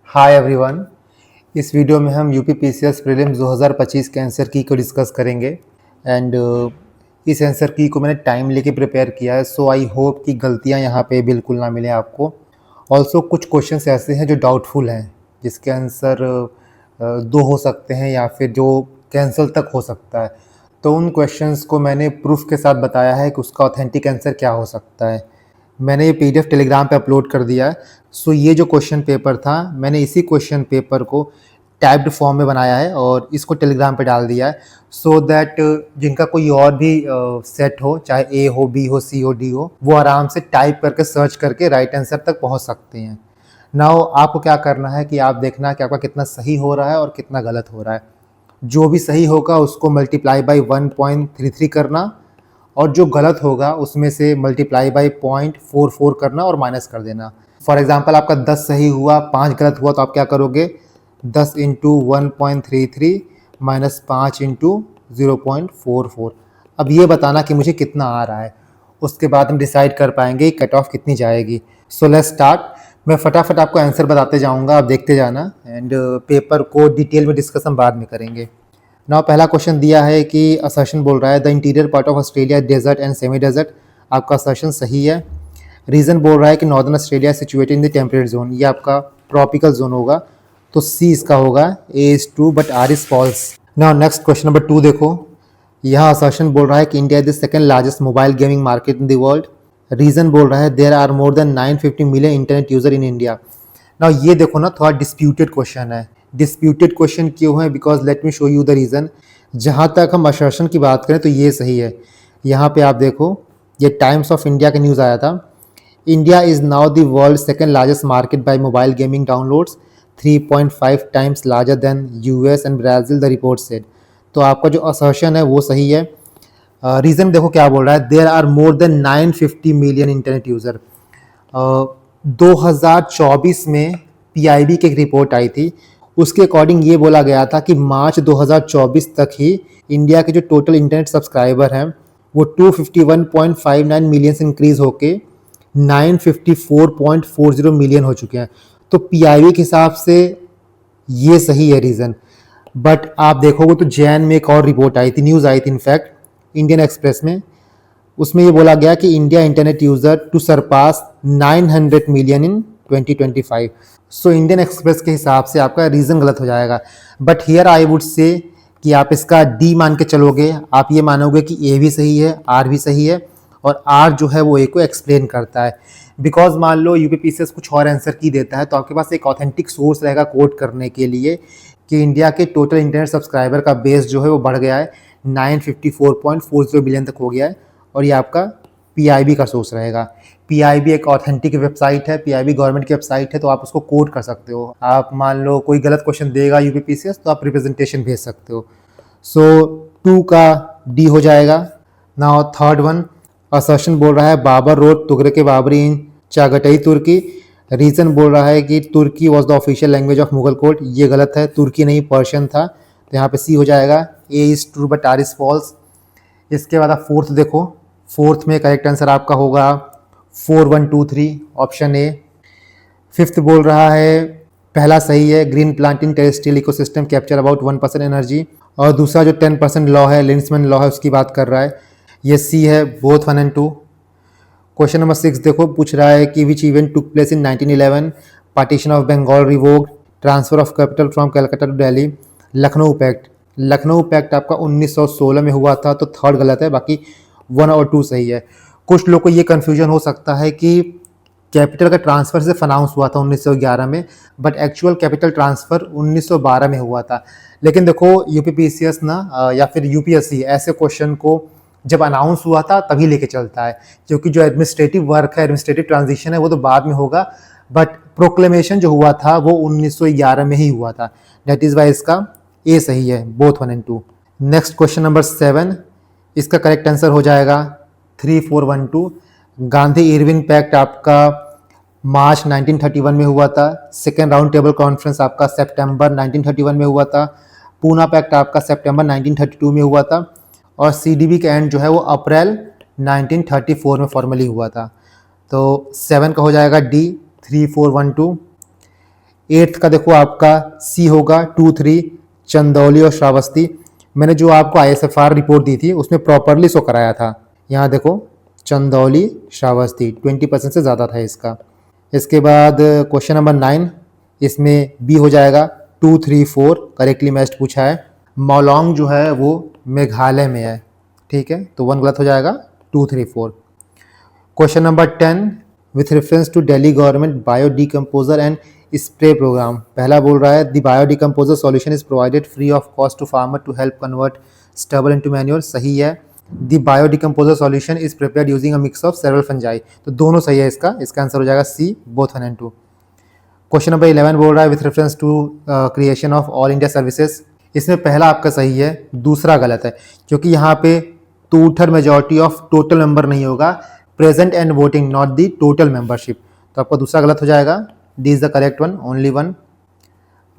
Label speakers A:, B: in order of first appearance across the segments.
A: Hi everyone. इस video में हम यूपी पीसीएस प्रीलिम्स 2025 के आंसर की को डिस्कस करेंगे एंड इस आंसर की को मैंने टाइम लेके प्रिपेयर किया है, सो आई होप कि गलतियां यहाँ पे बिल्कुल ना मिले आपको। ऑल्सो कुछ क्वेश्चंस ऐसे हैं जो डाउटफुल हैं, जिसके आंसर दो हो सकते हैं या फिर जो कैंसिल तक हो सकता है। तो उन क्वेश्चंस को मैंने प्रूफ के साथ बताया है कि उसका ऑथेंटिक आंसर क्या हो सकता है। मैंने ये पीडीएफ टेलीग्राम पे अपलोड कर दिया है। सो ये जो क्वेश्चन पेपर था, मैंने इसी क्वेश्चन पेपर को टाइप्ड फॉर्म में बनाया है और इसको टेलीग्राम पे डाल दिया है, सो दैट जिनका कोई और भी सेट हो, चाहे ए हो, बी हो, सी हो, डी हो, वो आराम से टाइप करके सर्च करके राइट आंसर तक पहुंच सकते हैं। नाउ आपको क्या करना है कि आप देखना कि आपका कितना सही हो रहा है और कितना गलत हो रहा है। जो भी सही होगा उसको मल्टीप्लाई बाई 1.33 करना, और जो गलत होगा उसमें से मल्टीप्लाई बाई 0.44 करना और माइनस कर देना। फॉर एग्जाम्पल आपका 10 सही हुआ, 5 गलत हुआ, तो आप क्या करोगे, 10 इंटू 1.33 माइनस 5 इंटू 0.44। अब ये बताना कि मुझे कितना आ रहा है, उसके बाद हम डिसाइड कर पाएंगे कट ऑफ कितनी जाएगी। So let's start. मैं फटाफट आपको आंसर बताते जाऊंगा, आप देखते जाना एंड पेपर को डिटेल में डिस्कशन बाद में करेंगे। नाउ पहला क्वेश्चन दिया है कि असर्शन बोल रहा है the interior part of Australia desert and semi desert. आपका असर्शन सही है। रीजन बोल रहा है कि northern Australia situated in the temperate zone, ये आपका ट्रॉपिकल जोन होगा, तो सी इसका होगा। A is true but R is false. Now next question number 2 देखो। यहाँ असर्शन बोल रहा है कि India is the second largest mobile gaming market in the world. Reason बोल रहा है there are more than 950 million internet user in India. Now ये देखो ना, थोड़ा डिस्प्यूटेड क्वेश्चन है। डिस्प्यूटेड क्वेश्चन क्यों है, because let me show you the reason. जहाँ तक हम असर्शन की बात करें तो ये सही है। यहाँ पे आप देखो, ये टाइम्स ऑफ इंडिया का न्यूज़ आया था। India is now the world second largest market by mobile gaming downloads, 3.5 times larger than US and Brazil, the report said. तो आपका जो असर्शन है वो सही है। रीज़न देखो क्या बोल रहा है, there are more than 950 million internet user. 2024 में पीआईबी की एक रिपोर्ट आई थी, उसके अकॉर्डिंग ये बोला गया था कि मार्च 2024 तक ही इंडिया के जो टोटल इंटरनेट सब्सक्राइबर हैं वो 251.59 मिलियन से इंक्रीज होके 954.40 मिलियन हो चुके हैं। तो पीआईबी के हिसाब से ये सही है रीज़न। बट आप देखोगे तो जैन में एक और रिपोर्ट आई थी, न्यूज़ आई थी इनफैक्ट इंडियन एक्सप्रेस में। उसमें ये बोला गया कि India internet user to surpass 900 million in 2025। So Indian Express के हिसाब से आपका रीज़न गलत हो जाएगा। But here I would say कि आप इसका डी मान के चलोगे, आप ये मानोगे कि ए भी सही है, आर भी सही है, और आर जो है वो ए को एक्सप्लेन करता है। बिकॉज मान लो यूपीपीसीएस कुछ और आंसर की देता है, तो आपके पास एक ऑथेंटिक सोर्स रहेगा कोट करने के लिए कि इंडिया के टोटल इंटरनेट सब्सक्राइबर का बेस जो है वो बढ़ गया है, 954.40 बिलियन तक हो गया है, और ये आपका पीआईबी का सोर्स रहेगा। पीआईबी एक ऑथेंटिक वेबसाइट है, पीआईबी गवर्नमेंट की वेबसाइट है, तो आप उसको कोड कर सकते हो। आप मान लो कोई गलत क्वेश्चन देगा यूपीपीसीएस, तो आप रिप्रेजेंटेशन भेज सकते हो। सो 2 का डी हो जाएगा। नाउ थर्ड वन, असर्शन बोल रहा है बाबर रोड तुगरे के बाबरी इन चागटाई तुर्की। रीजन बोल रहा है कि Turki was the official language of Mughal court. ये गलत है, तुर्की नहीं पर्शियन था, तो यहाँ पे सी हो जाएगा। A is true but R is false. इसके बाद आप फोर्थ देखो, फोर्थ में करेक्ट आंसर आपका होगा 4123 ऑप्शन ए। फिफ्थ बोल रहा है पहला सही है, green planting terrestrial ecosystem capture about 1% energy, और दूसरा जो 10% लॉ है, लिंड्समैन लॉ है, उसकी बात कर रहा है। ये सी है, बोथ 1 एंड 2। क्वेश्चन नंबर 6 देखो, पूछ रहा है कि which event took place in 1911, partition of Bengal revoked, transfer of capital from Calcutta to Delhi, Lucknow pact. Lucknow pact आपका 1916 में हुआ था, तो थर्ड गलत है, बाकी 1 और 2 सही है। कुछ लोग को ये कन्फ्यूजन हो सकता है कि कैपिटल का ट्रांसफर सिर्फ अनाउंस हुआ था 1911 में, बट एक्चुअल कैपिटल ट्रांसफर 1912 में हुआ था। लेकिन देखो यूपीपीसीएस ना या फिर यूपीएससी ऐसे क्वेश्चन को जब अनाउंस हुआ था तभी लेके चलता है, क्योंकि जो एडमिनिस्ट्रेटिव वर्क है, एडमिनिस्ट्रेटिव ट्रांजिशन है, वो तो बाद में होगा, बट प्रोक्लेमेशन जो हुआ था वो 1911 में ही हुआ था। दैट इज वाई इसका ए सही है, both 1 and 2। Next question number 7, इसका करेक्ट आंसर हो जाएगा 3412। गांधी इरविन पैक्ट आपका मार्च 1931 में हुआ था। सेकेंड राउंड टेबल कॉन्फ्रेंस आपका सितंबर 1931 में हुआ था। पूना पैक्ट आपका सितंबर 1932 में हुआ था, और सीडीबी का एंड जो है वो अप्रैल 1934 में फॉर्मली हुआ था। तो 7 का हो जाएगा डी, 3412। 8th का देखो आपका सी होगा 2-3 चंदौली और श्रावस्ती। मैंने जो आपको ISFR रिपोर्ट दी थी उसमें प्रॉपरली शो कराया था। यहाँ देखो चंदौली श्रावस्ती 20% से ज़्यादा था इसका। इसके बाद क्वेश्चन नंबर 9, इसमें बी हो जाएगा 2, 3, 4 करेक्टली मैच्ड पूछा है। मौलोंग जो है वो मेघालय में है, ठीक है, तो 1 गलत हो जाएगा, 2, 3, 4। Question number 10 with reference to Delhi government bio decomposer and spray program. पहला बोल रहा है the bio decomposer solution is provided free of cost to farmer to help convert stubble into manure. सही है। The bio decomposer solution is prepared using a mix of several fungi. तो दोनों सही है इसका आंसर हो जाएगा C, both 1 and 2। Question number 11 बोल रहा है with reference to creation of all India services. इसमें पहला आपका सही है, दूसरा गलत है, क्योंकि यहाँ पे 2/3 मेजॉरिटी ऑफ टोटल मेंबर नहीं होगा, present and voting not the total membership. तो आपका दूसरा गलत हो जाएगा, D is the correct one, only 1।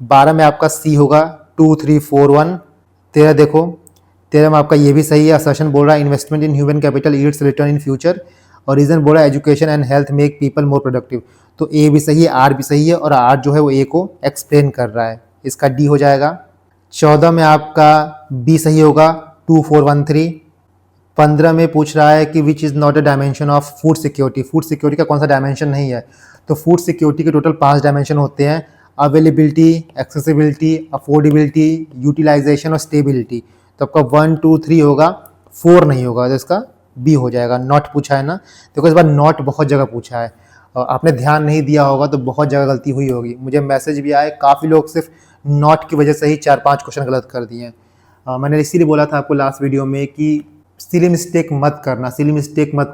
A: 12 में आपका सी होगा 2, 3, 4, 1। 13 देखो, 13 में आपका ये भी सही है। असर्शन बोल रहा है investment in human capital Yeats return in future, और रीजन बोल रहा है education and health make people more productive. तो ए भी सही है, आर भी सही है, और आर जो है वो ए को एक्सप्लेन कर रहा है, इसका डी हो जाएगा। 14 में आपका बी सही होगा 2, 4, 1, 3। 15 में पूछ रहा है कि विच is not a dimension of food security. Food security का कौन सा डायमेंशन नहीं है? तो फूड सिक्योरिटी के टोटल 5 डायमेंशन होते हैं, अवेलेबिलिटी, एक्सेसिबिलिटी, अफोर्डेबिलिटी, यूटिलाइजेशन और स्टेबिलिटी। तो आपका 1, 2, 3 होगा, 4 नहीं होगा, तो इसका बी हो जाएगा। नॉट पूछा है ना, देखो इस बार नॉट बहुत जगह पूछा है, आपने ध्यान नहीं दिया होगा तो बहुत जगह गलती हुई होगी। मुझे मैसेज भी आए, काफ़ी लोग सिर्फ नॉट की वजह से ही 4-5 क्वेश्चन गलत कर दिए हैं। मैंने इसीलिए बोला था आपको लास्ट वीडियो में कि सिली मिस्टेक मत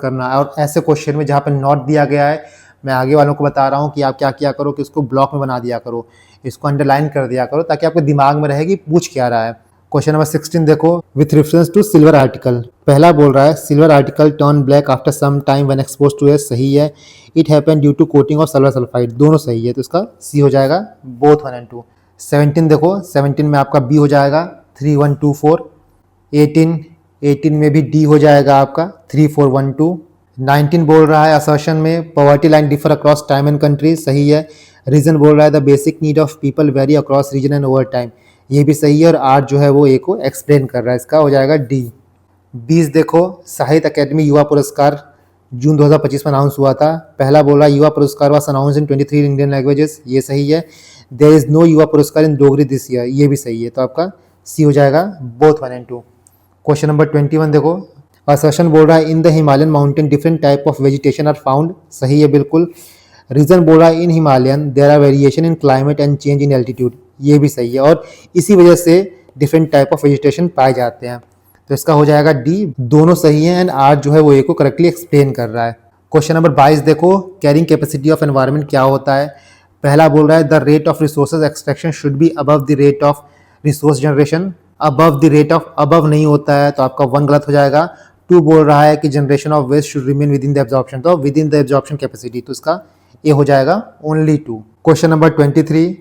A: करना। और ऐसे क्वेश्चन में जहाँ पे नॉट दिया गया है, मैं आगे वालों को बता रहा हूँ कि आप क्या किया करो कि इसको ब्लॉक में बना दिया करो, इसको अंडरलाइन कर दिया करो, ताकि आपके दिमाग में रहे कि पूछ क्या रहा है। क्वेश्चन नंबर 16 देखो, with reference to silver article. पहला बोल रहा है silver article turn black after some time when exposed to air. सही है। It happen due to coating of silver sulphide. दोनों सही है, तो इसका सी हो जाएगा, बोथ 1 and 2। 17 देखो, 17 में आपका बी हो जाएगा 3, 1, 2, 4। 18 में भी डी हो जाएगा आपका 3, 4, 1, 2। 19 बोल रहा है असर्शन में poverty line differ across time and country. सही है। रीजन बोल रहा है the basic need of people vary across region and over time. ये भी सही है, और आर जो है वो ए को एक्सप्लेन कर रहा है, इसका हो जाएगा डी। 20 देखो, साहित्य अकेडमी युवा पुरस्कार जून 2025 में अनाउंस हुआ था। पहला बोल रहा है युवा पुरस्कार was announce in 23 Indian languages. ये सही है। देयर इज नो युवा पुरस्कार इन डोगरी दिस ईयर। ये भी सही है, तो आपका सी हो जाएगा, बोथ 1 and 2। क्वेश्चन नंबर 21 देखो, असर्शन बोल रहा है in the Himalayan mountain different type of vegetation are found. सही है बिल्कुल। रीजन बोल रहा है in Himalayan there are variation in climate and change in altitude. ये भी सही है, और इसी वजह से डिफरेंट टाइप ऑफ वेजिटेशन पाए जाते हैं, तो इसका हो जाएगा डी। दोनों सही हैं, एंड आर जो है वो ए को करेक्टली एक्सप्लेन कर रहा है। क्वेश्चन नंबर 22 देखो, कैरिंग कैपेसिटी ऑफ एनवायरनमेंट क्या होता है? पहला बोल रहा है the rate of resources extraction should be above the rate of resource generation. Above the rate of, above नहीं होता है, तो आपका 1 गलत हो जाएगा। 2 बोल रहा है कि generation of waste should remain within the absorption, तो within the absorption capacity, तो इसका ए हो जाएगा, only 2। Question number 23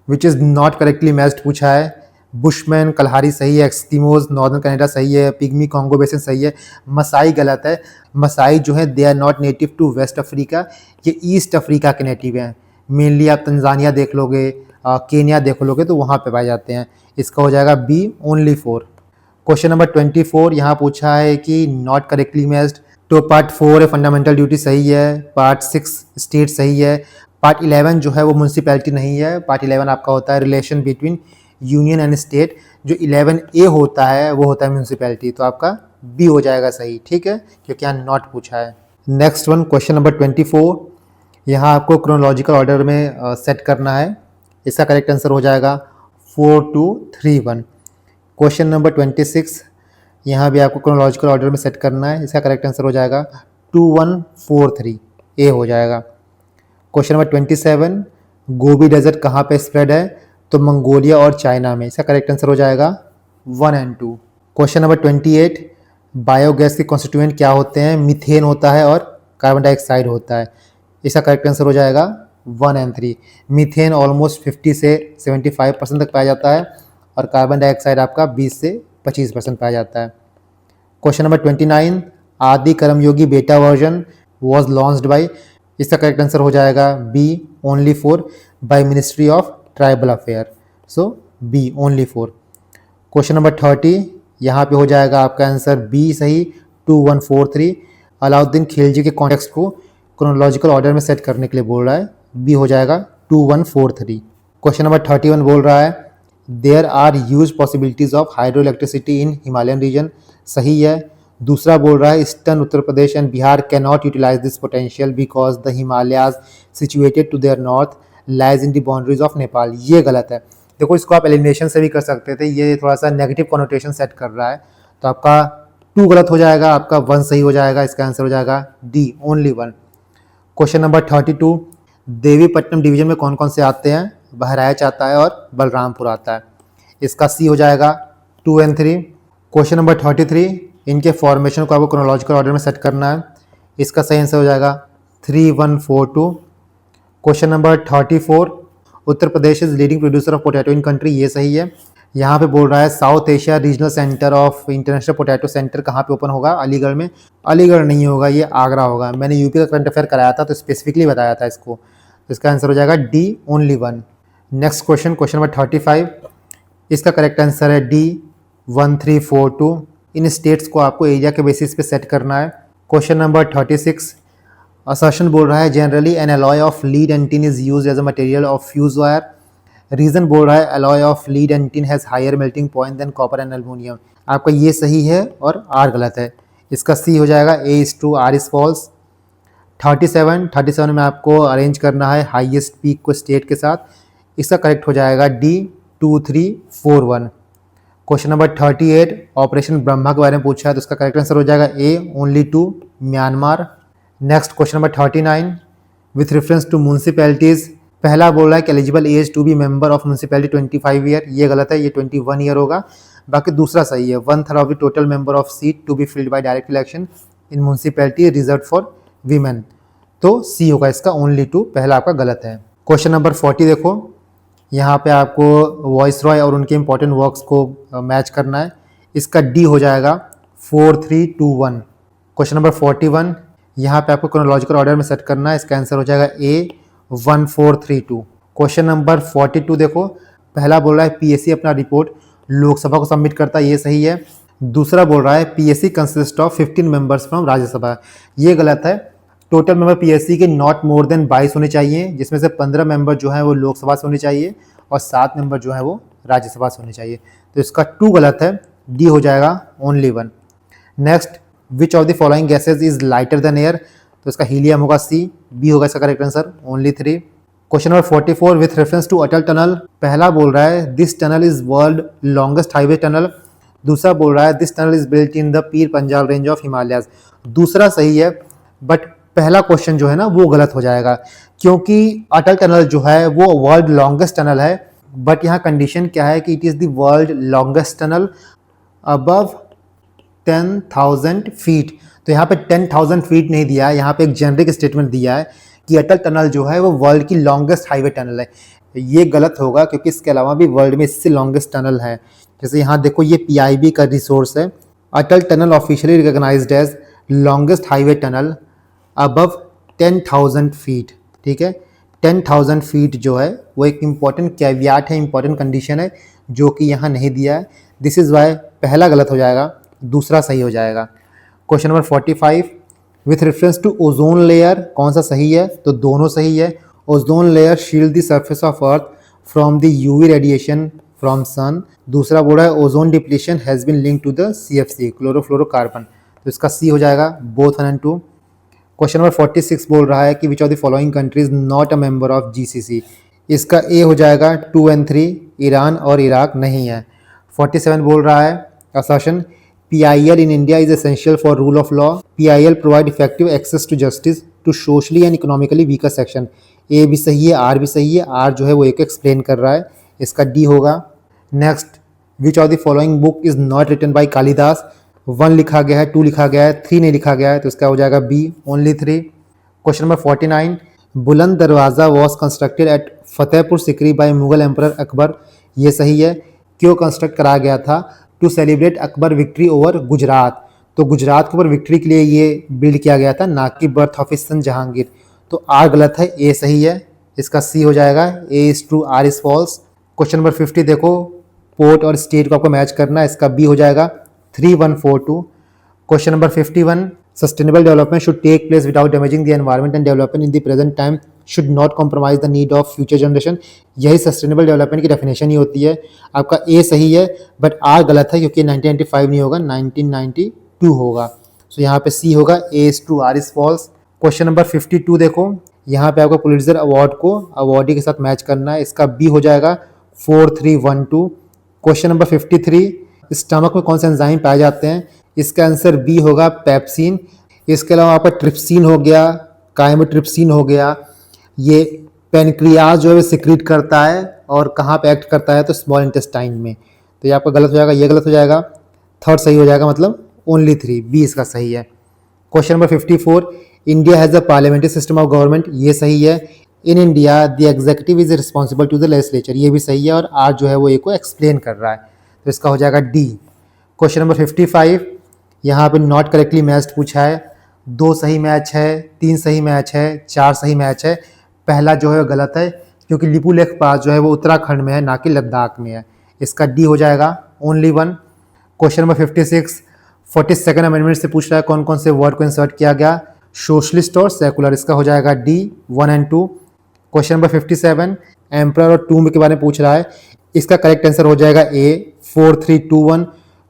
A: which is not correctly matched पूछा है। बुशमैन कल्हारी सही है, एक्सकीमोज नॉर्दर्न कनाडा सही है, पिग्मी कॉन्गो बेसिन सही है, मसाई गलत है। मसाई जो है they are not native to West Africa, ये ईस्ट अफ्रीका के नेटिव हैं। मेनली आप तंजानिया देख लोगे, केनिया देख लोगे, तो वहाँ पे पाए जाते हैं। इसका हो जाएगा बी, ओनली 4। क्वेश्चन नंबर 24 यहाँ पूछा है कि नॉट करेक्टली मैच्ड। तो पार्ट 4 है फंडामेंटल ड्यूटी सही है, पार्ट 6 स्टेट सही है, पार्ट 11 जो है वो म्यूनसिपैलिटी नहीं है। पार्ट 11 आपका होता है relation between union and state. जो 11A होता है वो होता है म्यूनसिपैलिटी, तो आपका बी हो जाएगा सही, ठीक है, क्योंकि यहाँ नॉट पूछा है। नेक्स्ट वन, क्वेश्चन नंबर 24, यहाँ आपको क्रोनोलॉजिकल ऑर्डर में सेट करना है। इसका करेक्ट आंसर हो जाएगा 4, 2, 3, 1। क्वेश्चन नंबर 26, यहाँ भी आपको क्रोनोलॉजिकल ऑर्डर में सेट करना है। इसका करेक्ट आंसर हो जाएगा 2, 1, 4, 3, ए हो जाएगा। क्वेश्चन नंबर 27, गोबी डेजर्ट कहाँ पे स्प्रेड है? तो मंगोलिया और चाइना में। इसका करेक्ट आंसर हो जाएगा 1 and 2। क्वेश्चन नंबर 28, बायोगैस के कॉन्स्टिट्यूएंट क्या होते हैं? मीथेन होता है और कार्बन डाइऑक्साइड होता है। इसका करेक्ट आंसर हो जाएगा 1 and 3। मीथेन ऑलमोस्ट 50 से 75% तक पाया जाता है, और कार्बन डाइऑक्साइड आपका 20 से 25% पाया जाता है। Question number 29, Adi Karmayogi beta version was launched by. इसका करेक्ट आंसर हो जाएगा B, only 4। by Ministry of Tribal Affair. So B only 4. Question number 30, यहाँ पे हो जाएगा आपका आंसर बी सही 2143. अलाउद्दीन खिलजी के कॉन्टेक्स्ट को क्रोनोलॉजिकल ऑर्डर में सेट करने के लिए बोल रहा है, बी हो जाएगा 2143. क्वेश्चन नंबर 31 बोल रहा है there are huge possibilities of hydro electricity in Himalayan region, सही है. दूसरा बोल रहा है eastern Uttar Pradesh and Bihar can not utilise this potential because the Himalayas situated to their north lies in the boundaries of Nepal, ये गलत है. देखो इसको आप एलिमिनेशन से भी कर सकते थे, ये थोड़ा सा नेगेटिव कॉनोटेशन सेट कर रहा है, तो आपका 2 गलत हो जाएगा, आपका 1 सही हो जाएगा. इसका आंसर हो जाएगा D only 1. Question number 32, Devipattinam division में कौन कौन से आते हैं, बहराइच आता है और बलरामपुर आता है. इसका सी हो जाएगा 2 and 3. क्वेश्चन नंबर 33, इनके फॉर्मेशन को आपको क्रोनोलॉजिकल ऑर्डर में सेट करना है. इसका सही आंसर हो जाएगा 3142. Question number 34, Uttar Pradesh is leading producer of potato in country, ये सही है. यहाँ पे बोल रहा है south Asia regional centre of international potato centre कहाँ पे ओपन होगा, अलीगढ़ में. अलीगढ़ नहीं होगा, ये आगरा होगा. मैंने यूपी का करंट अफेयर कराया था तो स्पेसिफिकली बताया था इसको. इसका आंसर हो जाएगा D only 1. Next question, question number 35, इसका करेक्ट आंसर है डी 1342. इन स्टेट्स को आपको एरिया के बेसिस पे सेट करना है. क्वेश्चन नंबर 36, असर्शन बोल रहा है generally an alloy of lead and tin is used as a material of fuse wire. Reason बोल रहा है alloy of lead and tin has higher melting point than copper and aluminium. आपका ये सही है और आर गलत है. इसका सी हो जाएगा A:2 R इज फॉल्स. 37 में आपको अरेंज करना है हाईएस्ट पीक को स्टेट के साथ. इसका करेक्ट हो जाएगा D 2341. Question number 38, operation Brahma के बारे में पूछा है तो इसका करेक्ट आंसर हो जाएगा A only 2 Myanmar. Next question number 39, with reference to municipalities, पहला बोल रहा है कि eligible age to be member of municipality 25 year, ये गलत है, ये 21 ईयर होगा. बाकी दूसरा सही है, 1/3 of the total member of seat to be filled by direct election in municipality reserve for women, तो सी होगा इसका ओनली 2, पहला आपका गलत है. क्वेश्चन नंबर 40 देखो, यहाँ पे आपको वॉइस रॉय और उनके इंपॉर्टेंट वर्क्स को मैच करना है. इसका डी हो जाएगा 4321. क्वेश्चन नंबर 41, यहाँ पे आपको क्रोनोलॉजिकल ऑर्डर में सेट करना है. इसका आंसर हो जाएगा ए 1432. क्वेश्चन नंबर 42 देखो, पहला बोल रहा है पीएससी अपना रिपोर्ट लोकसभा को सबमिट करता है, ये सही है. दूसरा बोल रहा है PSC consist of 15 members from Rajya Sabha, ये गलत है. टोटल मेंबर पीएससी के नॉट मोर देन 22 होने चाहिए, जिसमें से 15 मेंबर जो है वो लोकसभा से होने चाहिए और 7 मेंबर जो है वो राज्यसभा से होने चाहिए. तो इसका 2 गलत है, डी हो जाएगा only 1. Next, which of the following gases is lighter than air, तो इसका हीलियम होगा सी, बी होगा इसका correct answer only 3. Question number 44, with reference to Atal tunnel, पहला बोल रहा है this tunnel is world longest highway tunnel. दूसरा बोल रहा है this tunnel is built in the Pir Panjal range of Himalayas. दूसरा सही है बट पहला क्वेश्चन जो है ना वो गलत हो जाएगा, क्योंकि अटल टनल जो है वो वर्ल्ड लॉन्गेस्ट टनल है, बट यहाँ कंडीशन क्या है कि it is the world longest tunnel above 10,000 feet. तो यहाँ पे 10,000 फीट नहीं दिया है, यहाँ पे एक जेनरिक स्टेटमेंट दिया है कि अटल टनल जो है वो वर्ल्ड की लॉन्गेस्ट हाईवे टनल है. ये गलत होगा क्योंकि इसके अलावा भी वर्ल्ड में इससे लॉन्गेस्ट टनल है. जैसे यहाँ देखो ये PIB का रिसोर्स है, Atal tunnel officially recognised as longest highway tunnel above 10,000 feet. ठीक है, 10,000 फीट जो है वो एक इम्पॉर्टेंट कैवियाट है, इम्पॉर्टेंट कंडीशन है जो कि यहाँ नहीं दिया है. दिस इज़ वाई पहला गलत हो जाएगा, दूसरा सही हो जाएगा. Question number 45, with reference to ozone layer, कौन सा सही है, तो दोनों सही है. Ozone layer shield the surface of earth from the UV radiation from sun. दूसरा बोल रहा है ozone depletion has been link to the CFC chlorofluorocarbon, तो इसका सी हो जाएगा बोथ 1 and 2. क्वेश्चन नंबर 46 बोल रहा है कि विच of the following countries not a member of GCC. इसका ए हो जाएगा 2 and 3, ईरान और इराक नहीं है. 47 बोल रहा है assertion PIL in India is essential for rule of law. PIL provide effective access to justice to socially and economically weaker section. A भी सही है, R भी सही है. R जो है वो एक एक्सप्लेन कर रहा है, इसका D होगा. Next, which of the following book is not written by Kalidas. 1 लिखा गया है, 2 लिखा गया है, 3 नहीं लिखा गया है, तो इसका हो जाएगा B only 3. Question number 49, Buland Darwaza was constructed at Fatehpur Sikri by Mughal emperor Akbar, ये सही है. क्यों कंस्ट्रक्ट कराया गया था, to celebrate Akbar victory over Gujarat. तो गुजरात के ऊपर विक्ट्री के लिए ये बिल्ड किया गया था, ना कि birth of his son Jahangir. तो आर गलत है, ए सही है. इसका सी हो जाएगा, A is true R is false. Question number 50 देखो, पोर्ट और स्टेट को आपको मैच करना है, इसका बी हो जाएगा 3142। Question number 51, sustainable development should take place without damaging the environment and development in the present time should not compromise the need of future generation. यही सस्टेनेबल डेवलपमेंट की डेफिनेशन ही होती है। आपका ए सही है बट आर गलत है, क्योंकि 1995 नहीं होगा, 1992 होगा। सो यहाँ पे सी होगा, A is true R is false. Question number 52 देखो, यहाँ पे आपको पुलित्जर अवार्ड को अवार्डी के साथ मैच करना है, इसका बी हो जाएगा 4312। क्वेश्चन नंबर 53, स्टमक में कौन से एंजाइम पाए जाते हैं, इसका आंसर बी होगा पेप्सिन। इसके अलावा यहाँ पर ट्रिप्सिन हो गया, काइमोट्रिप्सिन हो गया, ये पेनक्रियाज जो है सिक्रीट करता है और कहाँ पे एक्ट करता है, तो स्मॉल इंटेस्टाइन में। तो ये आपका गलत हो जाएगा, ये गलत हो जाएगा, थर्ड सही हो जाएगा, मतलब ओनली 3, बी इसका सही है। Question number 54, India has a parliamentary system of government, ये सही है। In India the executive is responsible to the legislature, ये भी सही है, और आज जो है वो ए को एक्सप्लेन कर रहा है, तो इसका हो जाएगा डी। क्वेश्चन नंबर 55, यहाँ पे नॉट करेक्टली मैच्ड पूछा है, 2 सही मैच है, 3 सही मैच है, 4 सही मैच है। पहला जो है वो गलत है, क्योंकि लिपुलेख पास जो है वो उत्तराखंड में है, ना कि लद्दाख में है, इसका डी हो जाएगा only 1। Question number 56, 42nd amendment से पूछ रहा है कौन कौन से वर्ड को इंसर्ट किया गया, सोशलिस्ट और सेकुलर, इसका हो जाएगा D 1 and 2। Question number 57, emperor और टूम्ब के बारे में पूछ रहा है, इसका करेक्ट आंसर हो जाएगा ए 4321।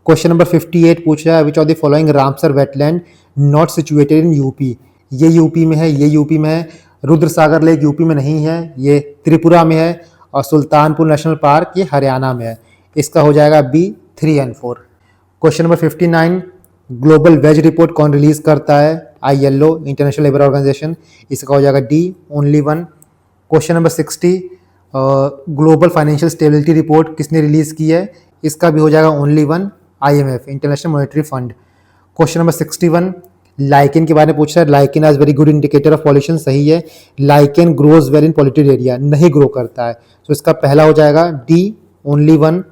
A: क्वेश्चन नंबर 58 पूछ रहा है which of the following Ramsar wetland not situated in UP, ये यूपी में है, ये यूपी में है, रुद्रसागर लेक यूपी में नहीं है, ये त्रिपुरा में है, और सुल्तानपुर नेशनल पार्क ये हरियाणा में है, इसका हो जाएगा B 3 and 4। Question number 59, global wage report कौन रिलीज करता है, ILO इंटरनेशनल लेबर ऑर्गेनाइजेशन, इसका हो जाएगा D only 1। Question number 60, global financial stability report किसने रिलीज की है, इसका भी हो जाएगा only 1, IMF international monetary fund. Question number 61, lichen के बारे में पूछ रहा है, lichen as very good indicator of pollution, सही है, lichen grows well in polluted area, नहीं ग्रो करता है, तो इसका पहला हो जाएगा डी ओनली 1।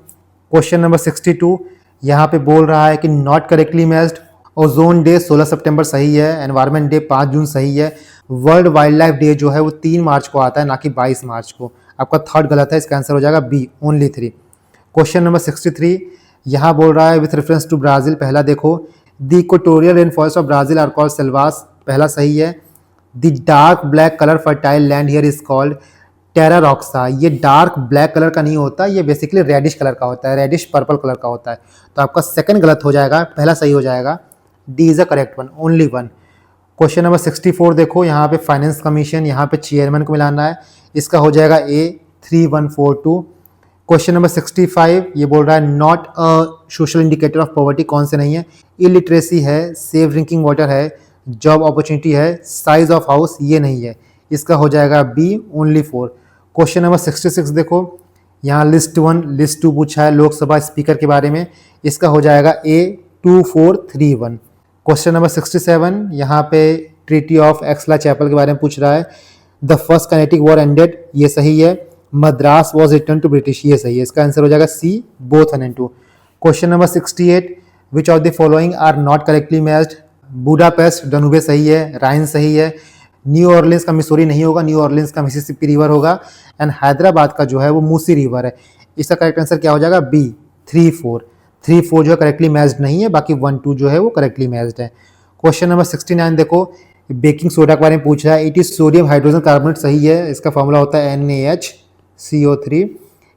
A: क्वेश्चन नंबर 62, यहाँ पे बोल रहा है कि not correctly matched, ozone day 16 सितंबर सही है, एनवायरनमेंट डे 5 जून सही है, वर्ल्ड वाइल्ड लाइफ डे जो है वो 3 मार्च को आता है, ना कि 22 मार्च को, आपका थर्ड गलत है, इसका आंसर हो जाएगा बी ओनली 3। क्वेश्चन नंबर 63, यहाँ बोल रहा है विथ रेफरेंस टू ब्राज़ील, पहला देखो, the equatorial rain forest of Brazil are called selvas, पहला सही है। The dark black colour fertile land here is called terra roxa, ये डार्क ब्लैक कलर का नहीं होता, ये बेसिकली रेडिश कलर का होता है, रेडिश पर्पल कलर का होता है, तो आपका सेकंड गलत हो जाएगा, पहला सही हो जाएगा, D is a correct one, only 1। Question number 64 देखो, यहाँ पे फाइनेंस कमीशन, यहाँ पे चेयरमैन को मिलाना है, इसका हो जाएगा ए 3142। क्वेश्चन नंबर 65, ये बोल रहा है not a social indicator of poverty, कौन से नहीं है, इलिटरेसी है, सेफ ड्रिंकिंग वाटर है, जॉब अपॉर्चुनिटी है, साइज ऑफ हाउस ये नहीं है, इसका हो जाएगा बी ओनली 4। क्वेश्चन नंबर 66 देखो, यहाँ लिस्ट 1 लिस्ट 2 पूछा है लोकसभा स्पीकर के बारे में, इसका हो जाएगा ए 2431। क्वेश्चन नंबर 67, यहाँ पे ट्रीटी ऑफ एक्सला चैपल के बारे में पूछ रहा है, the first Carnatic war ended, ये सही है, Madras was return to British, ये सही है, इसका आंसर हो जाएगा C both 1 and 2। Question number 68, which of the following are not correctly matched, Budapest Danube सही है, राइन सही है, न्यू ऑर्लिन्स का मिसोरी नहीं होगा, न्यू ऑर्लिन्स का मिसिसिपी रिवर होगा, एंड हैदराबाद का जो है वो मूसी रिवर है, इसका करेक्ट आंसर क्या हो जाएगा बी 3-4 जो है करेक्टली मैच्ड नहीं है, बाकी 1-2 जो है वो करेक्टली मैच्ड है। क्वेश्चन नंबर 69 देखो, बेकिंग सोडा के बारे में पूछ रहा है, it is sodium hydrogen carbonate, सही है, इसका फॉर्मूला होता है NaHCO3,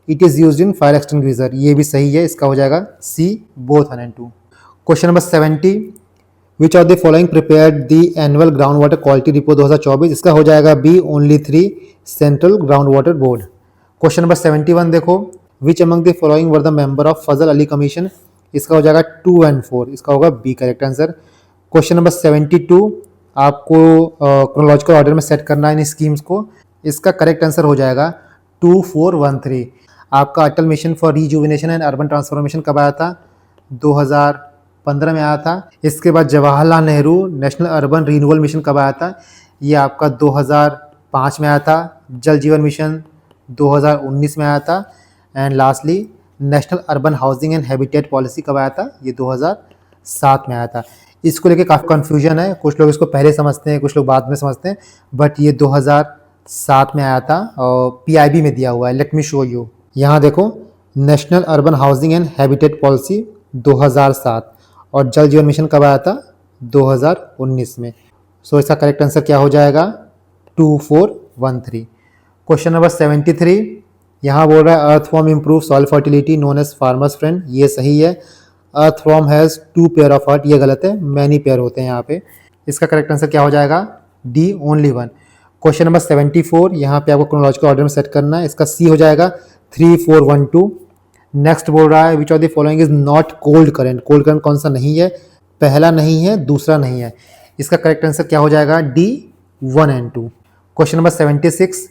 A: it is used in fire extinguisher, ये भी सही है, इसका हो जाएगा C both 1 and 2। Question number 70, which of the following prepared the annual ground water quality report 2024, इसका हो जाएगा B only 3 central ground water board. Question number 71 देखो, which among the following were the member of Fazal Ali commission, इसका हो जाएगा 2 and 4, इसका होगा B correct answer. Question number 72, आपको क्रोनोलॉजिकल ऑर्डर में सेट करना है इन स्कीम्स को, इसका करेक्ट आंसर हो जाएगा 2413। आपका Atal mission for rejuvenation and urban transformation कब आया था, 2015 में आया था। इसके बाद Jawaharlal Nehru national urban renewal mission कब आया था, ये आपका 2005 में आया था। जल जीवन मिशन 2019 में आया था। And lastly national urban housing and habitat policy कब आया था, ये 2007 में आया था। इसको लेके काफ़ी कन्फ्यूजन है, कुछ लोग इसको पहले समझते हैं, कुछ लोग बाद में समझते हैं, बट ये 2007 में आया था और पीआईबी में दिया हुआ है। Late me show you. यहाँ देखो, national urban housing and habitat policy 2007, और जल जीवन मिशन कब आया था? 2019 में। सो इसका करेक्ट आंसर क्या हो जाएगा? 2413। क्वेश्चन नंबर 73, यहाँ बोल रहा है earthworm improve soil fertility known as farmers friend. ये सही है। Earthworm has 2 pair of heart, ये गलत है, मैनी पेयर होते हैं यहाँ पे। इसका करेक्ट आंसर क्या हो जाएगा? D, only 1। क्वेश्चन नंबर 74, यहाँ पे आपको क्रोनोलॉजिकल ऑर्डर में सेट करना है। इसका सी हो जाएगा 3412। नेक्स्ट बोल रहा है which of the following is not cold current. Cold current कौन सा नहीं है? पहला नहीं है, दूसरा नहीं है। इसका करेक्ट आंसर क्या हो जाएगा? D, 1 and 2। Question number 76,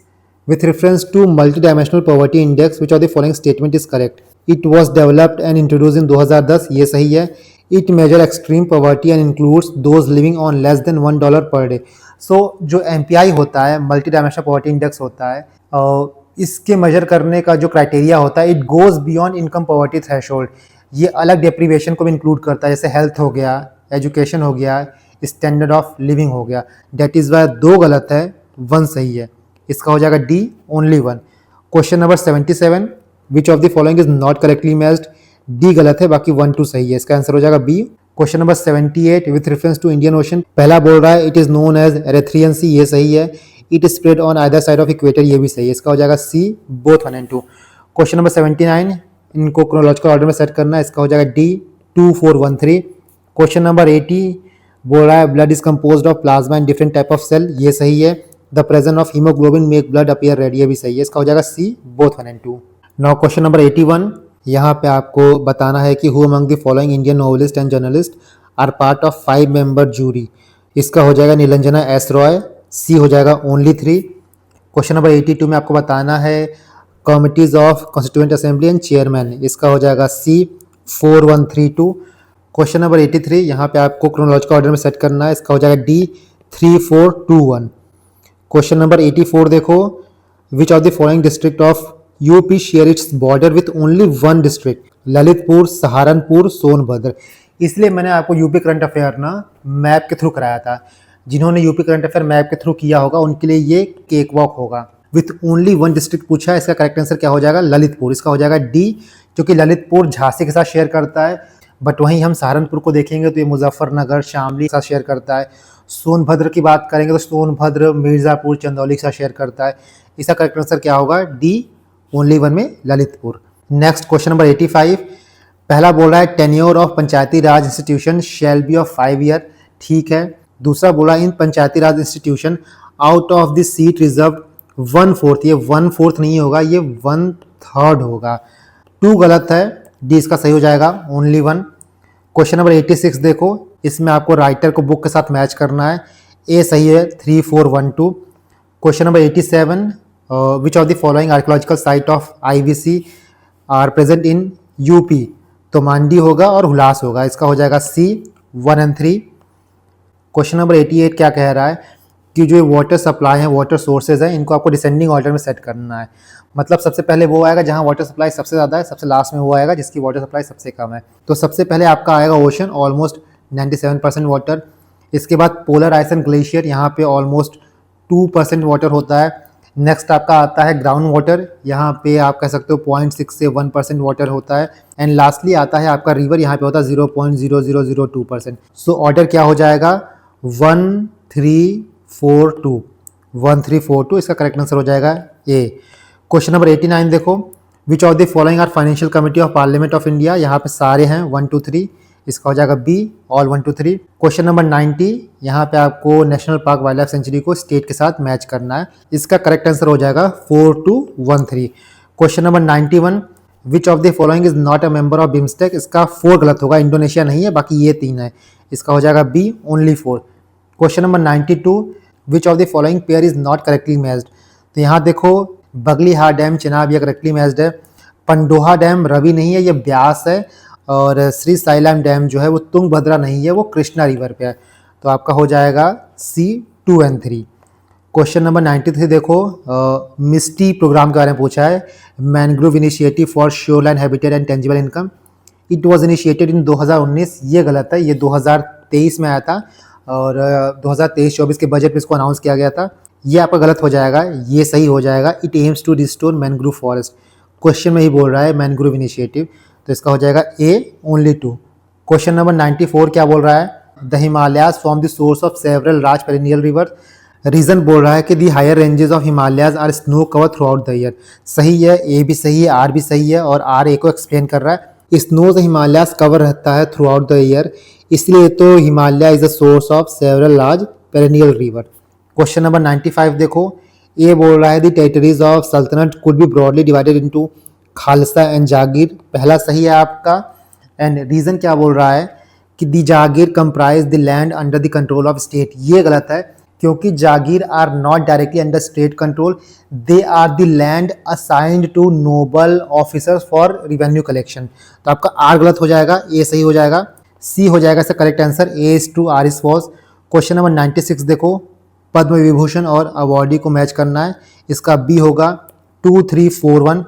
A: with reference to multidimensional poverty index which of the following statement is correct? It was developed and introduced in 2010, ये सही है। It measure extreme poverty and includes those living on less than $1 per day। So जो MPI होता है, multi dimensional poverty index होता है, इसके major करने का जो क्राइटेरिया होता है, it goes beyond income poverty threshold. ये अलग डेप्रीवेशन को भी इंक्लूड करता है, जैसे हेल्थ हो गया, एजुकेशन हो गया, स्टैंडर्ड ऑफ लिविंग हो गया। डेट इज़ वाई 2 गलत है, 1 सही है। इसका हो जाएगा D, only 1। Question number 77, which of the following is not correctly matched. D गलत है, बाकी 1 2 सही है। इसका आंसर हो जाएगा B. Question number 78, with reference to Indian Ocean, पहला बोल रहा है it is known as Erythraean Sea, ये सही है। It is spread on either side of equator, ये भी सही है। इसका हो जाएगा C, both 1 and 2। Question number 79, इनको क्रोनोलॉजिकल ऑर्डर में सेट करना है। इसका हो जाएगा डी, 2413। क्वेश्चन नंबर 80 बोल रहा है blood is composed of plasma and different type of cell, ये सही है। The presence of haemoglobin make blood appear red, ये भी सही है। इसका हो जाएगा C, both 1 and 2। Now question number 81, यहाँ पे आपको बताना है कि who among the following Indian novelist and journalist are part of 5 member jury. इसका हो जाएगा नीलंजना एस रॉय, सी हो जाएगा ओनली 3। क्वेश्चन नंबर 82 में आपको बताना है committees of constituent assembly and chairman, इसका हो जाएगा सी, 4132। क्वेश्चन नंबर 83, यहाँ पे आपको क्रोनोलॉजिकल ऑर्डर में सेट करना है। इसका हो जाएगा डी, 3421। क्वेश्चन नंबर 84 देखो, which of the following district of UP share its border with only 1 district. Lalitpur, Saharanpur, Sonbhadra. इसलिए मैंने आपको यूपी करंट अफेयर ना मैप के थ्रू कराया था। जिन्होंने यूपी करंट अफेयर मैप के थ्रू किया होगा उनके लिए ये केक वॉक होगा। विथ ओनली 1 डिस्ट्रिक्ट पूछा है, इसका करेक्ट आंसर क्या हो जाएगा? ललितपुर। इसका हो जाएगा डी, क्योंकि ललितपुर झांसी के साथ शेयर करता है, बट वहीं हम सहारनपुर को देखेंगे तो ये मुजफ्फरनगर, शामली के साथ शेयर करता है। सोनभद्र की बात करेंगे तो सोनभद्र, मिर्ज़ापुर, चंदौली के साथ शेयर करता है। इसका करेक्ट आंसर क्या होगा? डी, ओनली 1 में ललितपुर। नेक्स्ट क्वेश्चन नंबर 85, पहला बोल रहा है tenure of Panchayati Raj institution shall be of 5 year, ठीक है। दूसरा बोला in Panchayati Raj institution out of the seat reserve 1/4, ये 1/4 नहीं होगा, ये 1/3 होगा। 2 गलत है, डी इसका सही हो जाएगा, ओनली 1। क्वेश्चन नंबर 86 देखो, इसमें आपको राइटर को बुक के साथ मैच करना है। ए सही है, 3412। Question number 87, which of the following archaeological site of IVC are present in UP. तो मांडी होगा और हुलास होगा। इसका हो जाएगा सी, 1 and 3। क्वेश्चन नंबर 88 क्या कह रहा है कि जो वाटर सप्लाई है, वाटर सोर्सेज है, इनको आपको डिसेंडिंग ऑर्डर में सेट करना है। मतलब सबसे पहले वो आएगा जहाँ वाटर सप्लाई सबसे ज़्यादा है, सबसे लास्ट में वो आएगा जिसकी वाटर सप्लाई सबसे कम है। तो सबसे पहले आपका आएगा ओशन, ऑलमोस्ट 97% वाटर। इसके बाद पोलर आइस एंड ग्लेशियर, यहाँ पे ऑलमोस्ट 2% वाटर होता है। नेक्स्ट आपका आता है ग्राउंड वाटर, यहाँ पे आप कह सकते हो 0.6 से 1% वाटर होता है। एंड लास्टली आता है आपका रिवर, यहाँ पे होता है 0.0002%। सो ऑर्डर क्या हो जाएगा? 1342, 1342 इसका करेक्ट आंसर हो जाएगा ए। क्वेश्चन नंबर 89 देखो, which of the following are financial committee of parliament of India. यहाँ पे सारे हैं 1 2 3, इसका हो जाएगा बी, ऑल 1 2 3। क्वेश्चन नंबर 90, यहाँ पे आपको national park wild life sanctuary को स्टेट के साथ मैच करना है। इसका करेक्ट आंसर हो जाएगा 4213। Question number 91, which of the following is not a member of BIMSTEC. इसका 4 गलत होगा, इंडोनेशिया नहीं है, बाकी ये 3 है। इसका हो जाएगा B, only 4। Question number 92, which of the following pair is not correctly matched. तो यहाँ देखो, बगलीहार डैम चिनाब, यह करेक्टली मैच्ड है। पंडोहा डैम रवि नहीं है, ये ब्यास है। और श्री साइलम डैम जो है वो तुंगभद्रा नहीं है, वो कृष्णा रिवर पे है। तो आपका हो जाएगा सी, 2 and 3। क्वेश्चन नंबर 93 देखो, मिस्टी प्रोग्राम के बारे में पूछा है। Mangrove initiative for shoreline habitat and tangible income, it was initiated in 2019, ये गलत है, ये 2023 में आया था और 2023-24 के बजट में इसको अनाउंस किया गया था। ये आपका गलत हो जाएगा, ये सही हो जाएगा। It aims to restore mangrove forest. Question में ही बोल रहा है मैनग्रोव इनिशिएटिव, तो इसका हो जाएगा ए ओनली 2। क्वेश्चन नंबर 94 क्या बोल रहा है? The Himalayas form the source of several large perennial river. Reason बोल रहा है कि the higher ranges of Himalayas are snow cover throughout the year. सही है, ए भी सही है, आर भी सही है, और आर ए को एक्सप्लेन कर रहा है। स्नो से हिमालयाज कवर रहता है थ्रू आउट द ईयर, इसलिए तो Himalaya is the source of several large perennial river. Question number 95 देखो, ए बोल रहा है द टेरिटरीज ऑफ सल्तनत could be broadly divided into खालसा एंड जागीर। पहला सही है आपका। एंड रीजन क्या बोल रहा है कि दी जागीर comprise the land under the control of state. ये गलत है, क्योंकि जागीर are not directly under state control, they are the land assigned to noble officers for revenue collection. तो आपका आर गलत हो जाएगा, ए सही हो जाएगा, सी हो जाएगा इसका correct answer. A is true, R is false. Question number 96 देखो, पद्म विभूषण और अवार्डी को मैच करना है, इसका बी होगा 2, 3, 4, 1।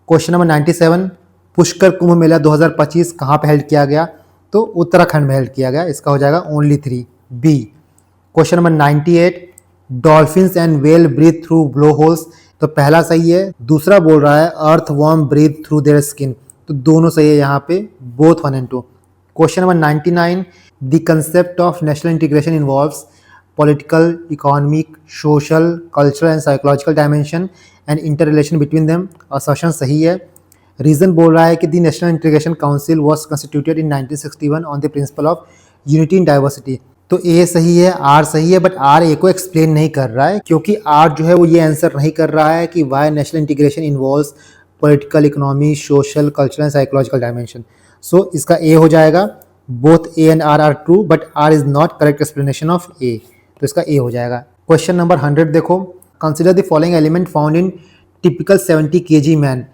A: क्वेश्चन नंबर 97, पुष्कर कुंभ मेला 2025 कहाँ पे हेल्ड किया गया? तो उत्तराखंड में हेल्ड किया गया, इसका हो जाएगा only 3, B. Question number 98, dolphins and whale breathe through blow holes. तो पहला सही है, दूसरा बोल रहा है earthworm breathe through their skin. तो दोनों सही है यहाँ पे, both 1 and 2। Question number 99, the concept of national integration involves political, economic, social, cultural and psychological dimension and interrelation between them। Assertion सही है। रीजन बोल रहा है कि the national integration council was constituted in 1961 on the principle of unity in diversity. तो ए सही है, are सही है, बट आर ए को एक्सप्लेन नहीं कर रहा है, क्योंकि आर जो है वो ये आंसर नहीं कर रहा है कि why national integration involves political, economy, social, cultural and psychological dimension. So इसका ए हो जाएगा। Both A and R are true, but R is not correct explanation of A, तो इसका ए हो जाएगा। क्वेश्चन नंबर 100 देखो, consider the following element found in typical 70 kg man.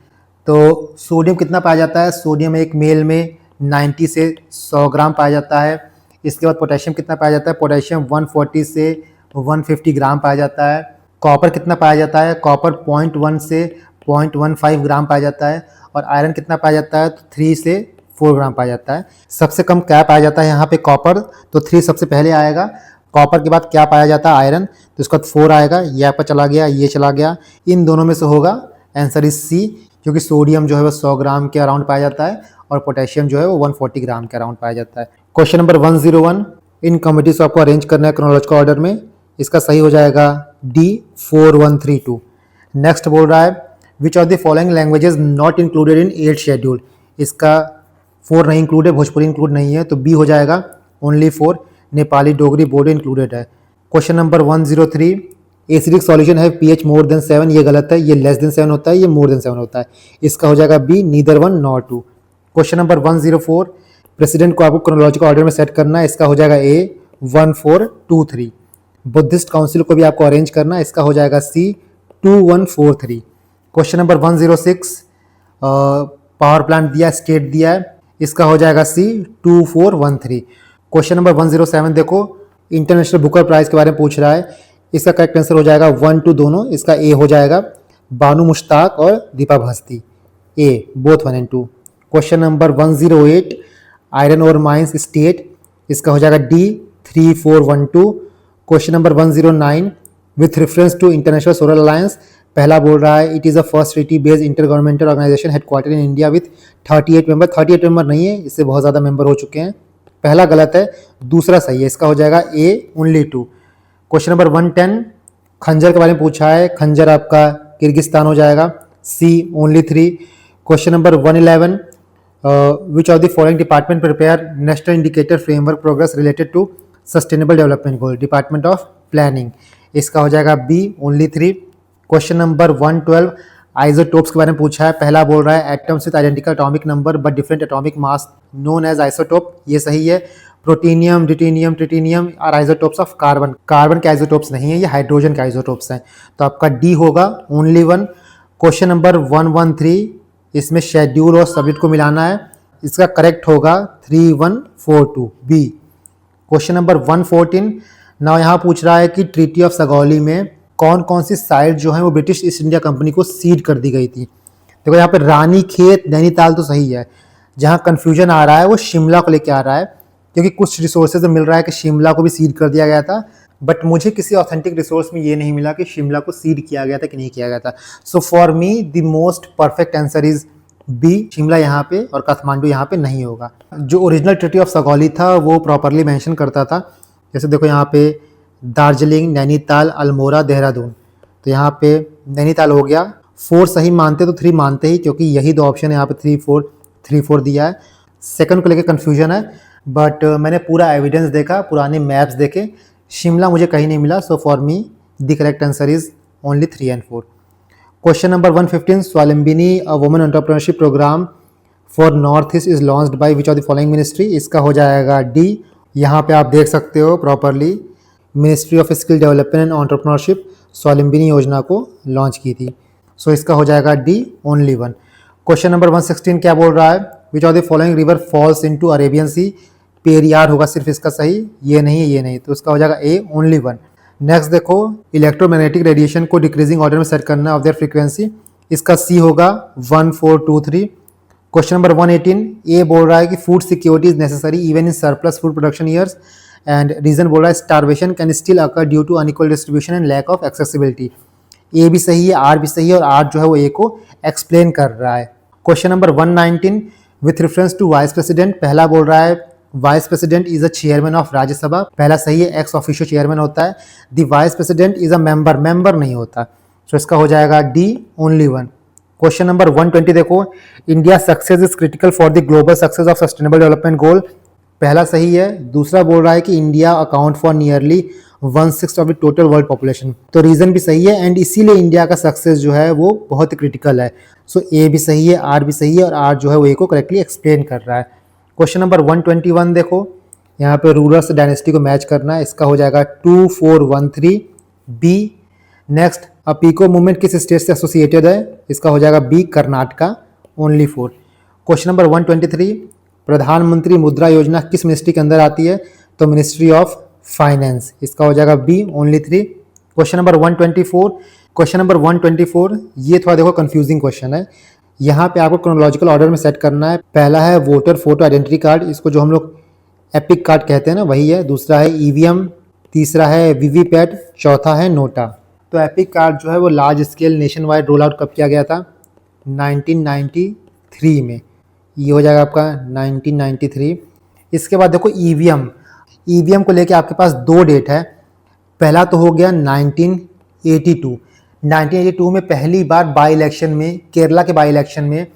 A: तो sodium कितना पाया जाता है? सोडियम एक मेल में 90 से 100 ग्राम पाया जाता है। इसके बाद पोटेशियम कितना पाया जाता है? पोटेशियम 140 से 150 ग्राम पाया जाता है। कॉपर कितना पाया जाता है? कॉपर 0.1 से 0.15 ग्राम पाया जाता है। और आयरन कितना पाया जाता है? तो 3 से 4 ग्राम पाया जाता है। सबसे कम क्या पाया जाता है यहाँ पे? कॉपर, तो 3 सबसे पहले आएगा। कॉपर के बाद क्या पाया जाता है? आयरन, तो इसका 4 आएगा। ये आपका चला गया, ये चला गया, इन दोनों में से होगा आंसर इज सी, क्योंकि सोडियम जो है वो 100 ग्राम के अराउंड पाया जाता है और पोटेशियम जो है वो 140 ग्राम के अराउंड पाया जाता है। क्वेश्चन नंबर 101, इन कमिटीज को आपको अरेंज करना है क्रोनोलॉजिकल ऑर्डर में, इसका सही हो जाएगा डी 4132। नेक्स्ट बोल रहा है which of the following languages not included in 8th schedule. इसका 4 नहीं इंक्लूड है, भोजपुरी इंक्लूड नहीं है, तो बी हो जाएगा ओनली 4। नेपाली, डोगरी, बोडो इंक्लूडेड है। क्वेश्चन नंबर 103, एसिडिक सॉल्यूशन है pH मोर देन 7। ये गलत है, ये लेस देन 7 होता है, ये मोर देन 7 होता है, इसका हो जाएगा B, neither 1 nor 2। Question number 104, president को आपको क्रोनोलॉजिकल ऑर्डर में सेट करना है, इसका हो जाएगा ए 1423। बुद्धिस्ट काउंसिल को भी आपको अरेंज करना है, इसका हो जाएगा सी 2143। क्वेश्चन नंबर 106, पावर प्लांट दिया, स्टेट दिया है, इसका हो जाएगा सी 2413। क्वेश्चन नंबर 107 देखो, इंटरनेशनल बुकर प्राइज के बारे में पूछ रहा है, इसका करेक्ट आंसर हो जाएगा 1, 2 दोनों, इसका ए हो जाएगा। बानू मुश्ताक और Deepa Bhasthi, A both 1 and 2। Question number 108, iron और माइंस स्टेट, इसका हो जाएगा D 3412। Question number 109, with reference to international solar alliance, पहला बोल रहा है it is a first treaty based inter governmental organisation headquarter in India with 38 member. 38 member नहीं है, इससे बहुत ज़्यादा मेंबर हो चुके हैं। पहला गलत है, दूसरा सही है, इसका हो जाएगा ए ओनली 2। क्वेश्चन नंबर 110, खंजर के बारे में पूछा है, खंजर आपका किर्गिस्तान हो जाएगा, C only 3। Question number 111, which of the following department prepare national indicator framework progress related to sustainable development goal? Department of planning, इसका हो जाएगा B only 3। Question number 112, isotopes के बारे में पूछा है, पहला बोल रहा है atoms with identical atomic number but different atomic mass known as isotope, ये सही है। Protium, deuterium, tritium are isotopes of carbon. Carbon के आइसोटोप्स नहीं है, ये हाइड्रोजन के आइसोटोप्स हैं, तो आपका डी होगा ओनली 1। क्वेश्चन नंबर 113, इसमें शेड्यूल और सब्जेक्ट को मिलाना है, इसका करेक्ट होगा 3142 बी। क्वेश्चन नंबर 114, ना यहाँ पूछ रहा है कि ट्रीटी ऑफ सगौली में कौन कौन सी साइट जो है वो ब्रिटिश ईस्ट इंडिया कंपनी को सीड कर दी गई थी। देखो यहाँ पे रानी खेत, नैनीताल तो सही है, जहाँ कन्फ्यूजन आ रहा है वो शिमला को लेके आ रहा है, क्योंकि कुछ रिसोर्सेज मिल रहा है कि शिमला को भी सीड कर दिया गया था, बट मुझे किसी ऑथेंटिक रिसोर्स में ये नहीं मिला कि शिमला को सीड किया गया था कि नहीं किया गया था। So for me the most perfect answer is B, Shimla यहाँ पे और काठमांडू यहाँ पे नहीं होगा। जो ओरिजिनल ट्रीटी ऑफ सगौली था वो प्रॉपरली मेंशन करता था, जैसे देखो यहाँ पे दार्जिलिंग, नैनीताल, अल्मोड़ा, देहरादून, तो यहाँ पे नैनीताल हो गया। 4 सही मानते तो 3 मानते ही, क्योंकि यही 2 ऑप्शन है यहाँ पे 3 4 दिया है। सेकंड को लेके कन्फ्यूजन है, बट मैंने पूरा एविडेंस देखा, पुराने मैप्स देखे, शिमला मुझे कहीं नहीं मिला। So for me the correct answer is only 3 and 4। Question number 115, Swavalambini a women entrepreneurship programme for north east is launched by which of the following ministry. इसका हो जाएगा डी। यहाँ पे आप देख सकते हो properly ministry of skill development and entrepreneurship Swavalambini योजना को लॉन्च की थी। सो इसका हो जाएगा डी, ओनली 1। क्वेश्चन नंबर 116 क्या बोल रहा है, which of the following river falls into Arabian sea. Periyar होगा सिर्फ इसका सही, ये नहीं है, ये नहीं, तो इसका हो जाएगा ए, ओनली 1। नेक्स्ट देखो, इलेक्ट्रोमैग्नेटिक रेडिएशन को डिक्रीजिंग ऑर्डर में सेट करना ऑफ देयर फ्रीक्वेंसी, इसका सी होगा 1 4 2 3। क्वेश्चन नंबर 118, ए बोल रहा है कि food security is necessary even in surplus food production years, and reason बोल रहा है starvation can still occur due to unequal distribution and lack of accessibility. A भी सही है, आर भी सही है, और आर जो है वो ए को एक्सप्लेन कर रहा है। Question number 119, with reference to vice president, पहला बोल रहा है vice president is a chairman of Rajya Sabha, पहला सही है, एक्स ऑफिशियो चेयरमैन होता है। The vice president is a member, member नहीं होता, सो इसका हो जाएगा डी, ओनली 1। क्वेश्चन नंबर 120 देखो, India success is critical for the global success of sustainable development गोल, पहला सही है। दूसरा बोल रहा है कि India account for nearly 1/6 of the total world population, तो रीजन भी सही है, एंड इसीलिए इंडिया का सक्सेस जो है वो बहुत क्रिटिकल है। सो ए भी सही है, आर भी सही है, और आर जो है वो ए को करेक्टली एक्सप्लेन कर रहा है। क्वेश्चन नंबर 121 देखो, यहाँ पे रूलर्स डायनेस्टी को मैच करना है, इसका हो जाएगा 2 4 1 3 बी। नेक्स्ट, अपीको मूवमेंट किस स्टेट से एसोसिएटेड है, इसका हो जाएगा B, Karnataka, only 4। Question number 123, Pradhan Mantri मुद्रा योजना किस मिनिस्ट्री के अंदर आती है, तो मिनिस्ट्री ऑफ फाइनेंस, इसका हो जाएगा बी, ओनली 3। क्वेश्चन नंबर 124, ये थोड़ा देखो कंफ्यूजिंग क्वेश्चन है, यहाँ पे आपको क्रोनोलॉजिकल ऑर्डर में सेट करना है। पहला है वोटर फोटो आइडेंटिटी कार्ड, इसको जो हम लोग एपिक कार्ड कहते हैं ना, वही है। दूसरा है ईवीएम, तीसरा है वीवीपैट, चौथा है नोटा। तो एपिक कार्ड जो है वो large scale nation wide roll out कब किया गया था, 1993 में, ये हो जाएगा आपका 1993। इसके बाद देखो ईवीएम को लेके आपके पास 2 डेट है, पहला तो हो गया 1982 में पहली बार बाई इलेक्शन में, केरला के बाई इलेक्शन में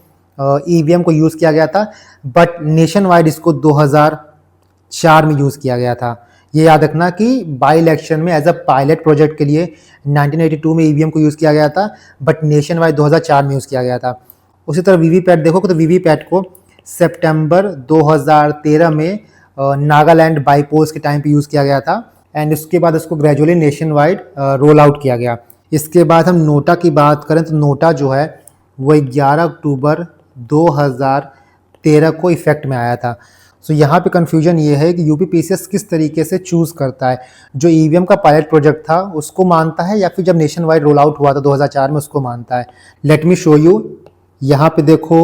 A: ईवीएम को यूज़ किया गया था, बट नेशन वाइड इसको 2004 में यूज़ किया गया था। ये याद रखना कि बाई इलेक्शन में एज अ पायलट प्रोजेक्ट के लिए 1982 में ईवीएम को यूज़ किया गया था, बट नेशन वाइड 2004 में यूज़ किया गया था। उसी तरह वीवीपैट देखो, तो वीवीपैट को सितंबर 2013 में नागालैंड बाईपोल्स के टाइम पे यूज़ किया गया था, एंड उसके बाद उसको gradually nation wide roll out किया गया। इसके बाद हम नोटा की बात करें तो नोटा जो है वो 11 अक्टूबर 2013 को इफेक्ट में आया था। सो यहाँ पे कंफ्यूजन ये है कि यूपीपीसीएस किस तरीके से चूज़ करता है, जो ईवीएम का पायलट प्रोजेक्ट था उसको मानता है, या फिर जब नेशन वाइड रोल आउट हुआ था 2004 में उसको मानता है। लेट मी शो यू, यहाँ पे देखो